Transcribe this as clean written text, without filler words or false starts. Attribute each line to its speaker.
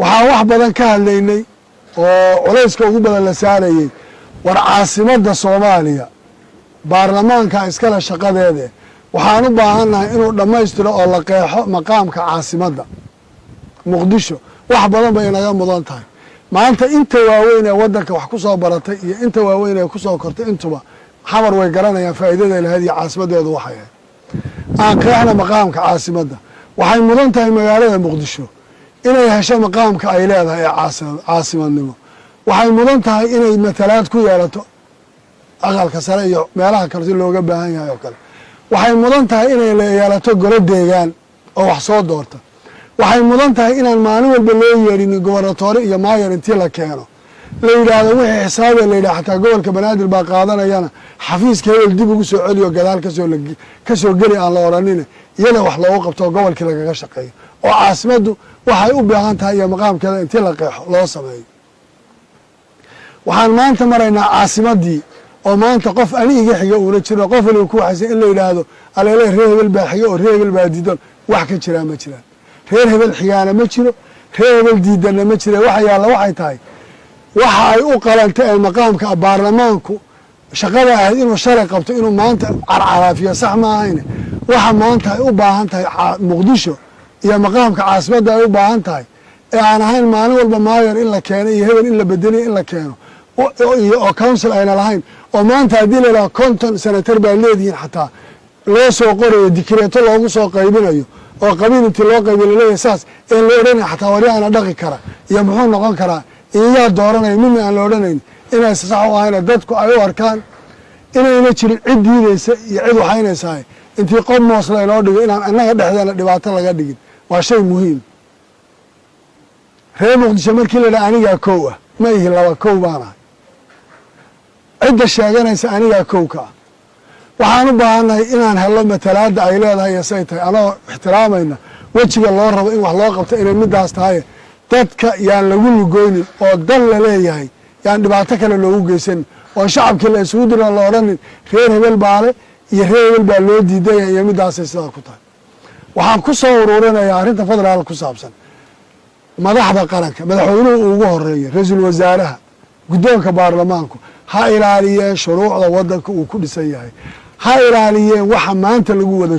Speaker 1: waxaan wax badan ka hadlaynay oo culayska ugu badan la saarayay war caasimadda Soomaaliya baarlamaanka iskala shaqadeeda waxaan u baahannahay inuu dhammaystiro oo la qeexo maqaamka caasimadda Muqdisho wax badan bay inaga mudan tahay maanta inta waaweyn ee wadanka wax ku soo baratay iyo inta waaweyn ee ku soo kortay intuba xamar way garanayaan faa'iidada ilaahad iyo caasimadeedu waxay aan qeexna maqaamka caasimadda waxay mudan tahay magaalada Muqdisho inay hesho maqaamka ay leedahay caasimadnimo waxay mudan tahay inay matalaad ku yeelato aqalka sare iyo meelaha kale si looga baahan yahay oo kale waxay mudan tahay inay yeelato golo deegaan oo wax soo doorta waxay mudan tahay inaan maalin walba loo yeerin gobernatore iyo maayar intii la keeno la yiraahdo wixii xisaab la yiraahdo xataa gobolka Banaadir baa qaadanayana xafiiska hebel dib ugu soo celiyo gadaal ka soo geli aan la oranin iyada wax loogu qabto gobolka lagaga shaqeeyo oo caasimaddu waxay u baahan tahay iyo maqaamkeeda intii la qeexo loo sameeyo waxaan maanta maraynaa caasimadii oo maanta qof aniga xiga uu la jiro qof waliba ku waxaysan in la yiraahdo aleele reer hebel baa xiga oo reer hebel baa diidan wax ka jira ma jiraan reer hebel xigaana ma jiro reer hebel diidana ma jiro waxa yaala waxay tahay waxa ay u qalantay ee maqaamka baarlamaanku shaqada ahayd inuu shalay qabto inuu maanta carcaraafiyo sax ma ahayn waxa maanta ay u baahan tahay Muqdisho iyo maqaamka caasimadda ay u baahan tahay ee aan ahayn maalin walba maayar in la keeno iyo hebel in la bedeliyo in la keeno oo council ayna lahayn oo maanta haddii la yidhaha 50 senator baa leedihiin xataa loo soo qorayo dikreeto loogu soo qaybinayo oo qabiil intii loo qaybiyo leeyahay saas ee la odhanay xataa waryaana dhaqi kara iyo muxuu noqon karaa iyaa dooranaya midna aan la odhanayn inay sax u ahayna dadku ay u arkaan inayna jirin cid diidaysa iyo cid waxaynaysaa intii qof moosla inoo dhigo inaan annaga dhexdeena dhibaato laga dhigin waa shay muhiim reer Muqdisho markii la yidhaha anigaa kow ah ma ihi laba kow baan ahay cidda sheeganaysa anigaa kow ka ah waxaan u baahannahay inaan hello matalaadda ay leedahay iyo say tahay anoo ixtiraamayna wejiga loo rabo in wax loo qabto inay midaas tahay dadka yaan lagu lugoynin oo dan la leeyahay yaan dhibaato kale loogu geysanin oo shacabkii la isugu diro la odhanin reer hebel baale iyo reer hebel baa loo diidaya iyo midaasay sidaa ku tahay waxaan ku soo ururinayaa arrinta federaalka ku saabsan madaxda qaranka madaxweynuhu ugu horeeya ra-iisul wasaaraha guddoonka baarlamaanku ha ilaaliyeen shuruucda waddanka uu ku dhisan yahay ha ilaaliyeen waxa maanta lagu wada